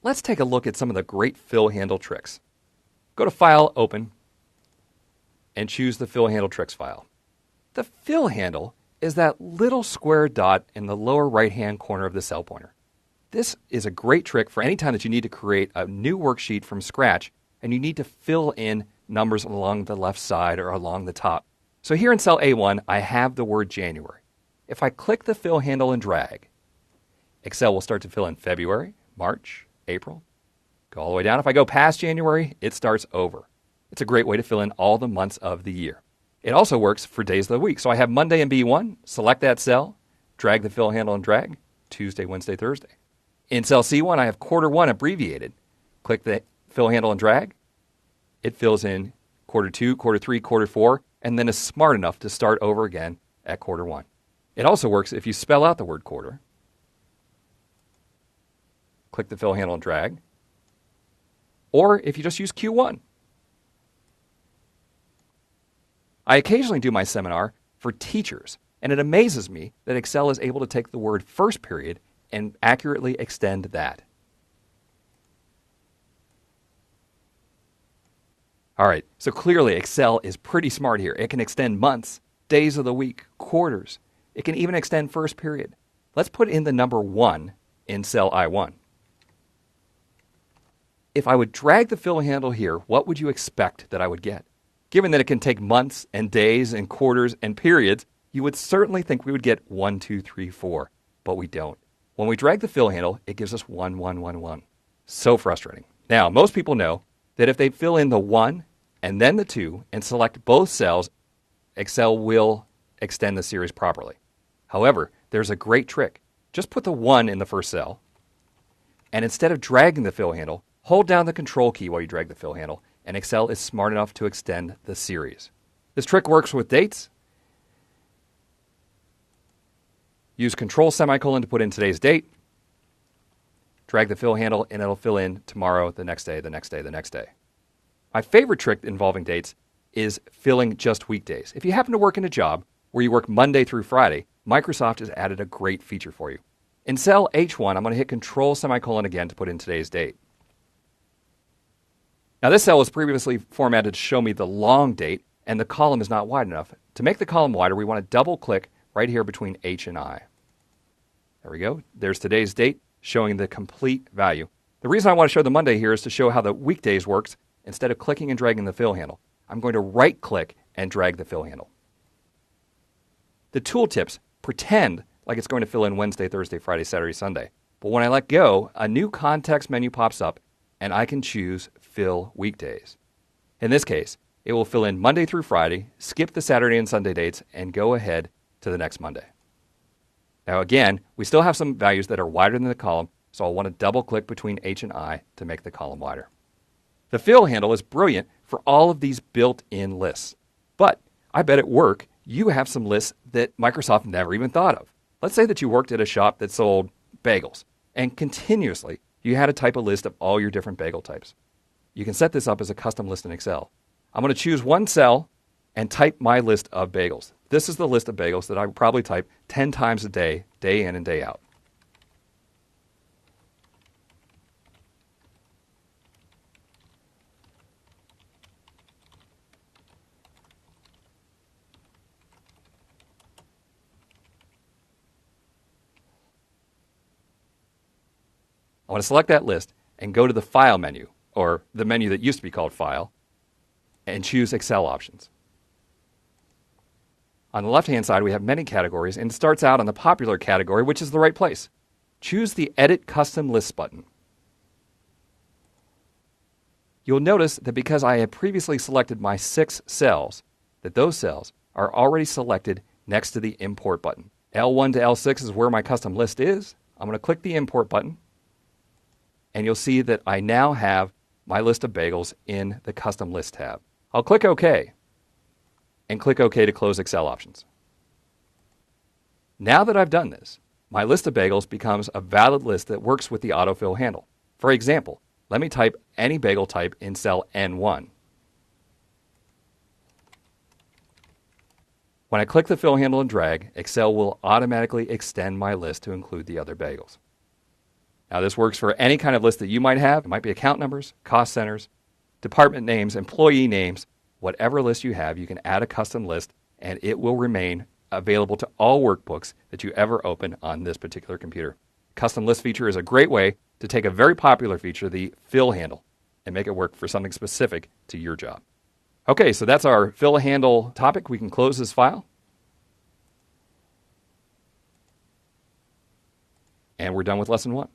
let's take a look at some of the great fill handle tricks. Go to File, Open, and choose the fill handle tricks file. The fill handle is that little square dot in the lower right-hand corner of the cell pointer. This is a great trick for any time that you need to create a new worksheet from scratch and you need to fill in numbers along the left side or along the top. So here in cell A1, I have the word January. If I click the fill handle and drag, Excel will start to fill in February, March, April. Go all the way down. If I go past January, it starts over. It's a great way to fill in all the months of the year. It also works for days of the week. So I have Monday in B1, select that cell, drag the fill handle and drag, Tuesday, Wednesday, Thursday. In cell C1, I have quarter one abbreviated. Click the fill handle and drag. It fills in quarter two, quarter three, quarter four, and then is smart enough to start over again at quarter one. It also works if you spell out the word quarter. Click the fill handle and drag. Or if you just use Q1. I occasionally do my seminar for teachers, and it amazes me that Excel is able to take the word first period and accurately extend that. All right, so clearly Excel is pretty smart here. It can extend months, days of the week, quarters. It can even extend first period. Let's put in the number 1 in cell I1. If I would drag the fill handle here, what would you expect that I would get? Given that it can take months and days and quarters and periods, you would certainly think we would get 1, 2, 3, 4, but we don't. When we drag the fill handle, it gives us 1, 1, 1, 1. So frustrating. Now, most people know that if they fill in the 1 and then the 2 and select both cells, Excel will extend the series properly. However, there's a great trick. Just put the 1 in the first cell, and instead of dragging the fill handle, hold down the Control key while you drag the fill handle, and Excel is smart enough to extend the series. This trick works with dates. Use Control semicolon to put in today's date. Drag the fill handle, and it'll fill in tomorrow, the next day, the next day, the next day. My favorite trick involving dates is filling just weekdays. If you happen to work in a job where you work Monday through Friday, Microsoft has added a great feature for you. In cell H1, I'm going to hit Control semicolon again to put in today's date. Now this cell was previously formatted to show me the long date, and the column is not wide enough. To make the column wider, we want to double click right here between H and I. There we go. There's today's date showing the complete value. The reason I want to show the Monday here is to show how the weekdays works. Instead of clicking and dragging the fill handle, I'm going to right click and drag the fill handle. The tooltips pretend like it's going to fill in Wednesday, Thursday, Friday, Saturday, Sunday. But when I let go, a new context menu pops up and I can choose Fill Weekdays. In this case, it will fill in Monday through Friday, skip the Saturday and Sunday dates, and go ahead to the next Monday. Now again, we still have some values that are wider than the column, so I'll want to double click between H and I to make the column wider. The fill handle is brilliant for all of these built-in lists. But I bet at work, you have some lists that Microsoft never even thought of. Let's say that you worked at a shop that sold bagels, and continuously you had to type a list of all your different bagel types. You can set this up as a custom list in Excel. I'm going to choose one cell and type my list of bagels. This is the list of bagels that I would probably type 10 times a day in and day out. I want to select that list and go to the File menu, or the menu that used to be called File, and choose Excel options. On the left-hand side, we have many categories, and it starts out on the popular category, which is the right place. Choose the Edit Custom Lists button. You'll notice that because I had previously selected my 6 cells, that those cells are already selected next to the Import button. L1 to L6 is where my custom list is. I'm going to click the Import button, and you'll see that I now have my list of bagels in the Custom List tab. I'll click OK, and click OK to close Excel options. Now that I've done this, my list of bagels becomes a valid list that works with the autofill handle. For example, let me type any bagel type in cell N1. When I click the fill handle and drag, Excel will automatically extend my list to include the other bagels. Now, this works for any kind of list that you might have. It might be account numbers, cost centers, department names, employee names. Whatever list you have, you can add a custom list, and it will remain available to all workbooks that you ever open on this particular computer. Custom list feature is a great way to take a very popular feature, the fill handle, and make it work for something specific to your job. Okay, so that's our fill handle topic. We can close this file. And we're done with lesson 1.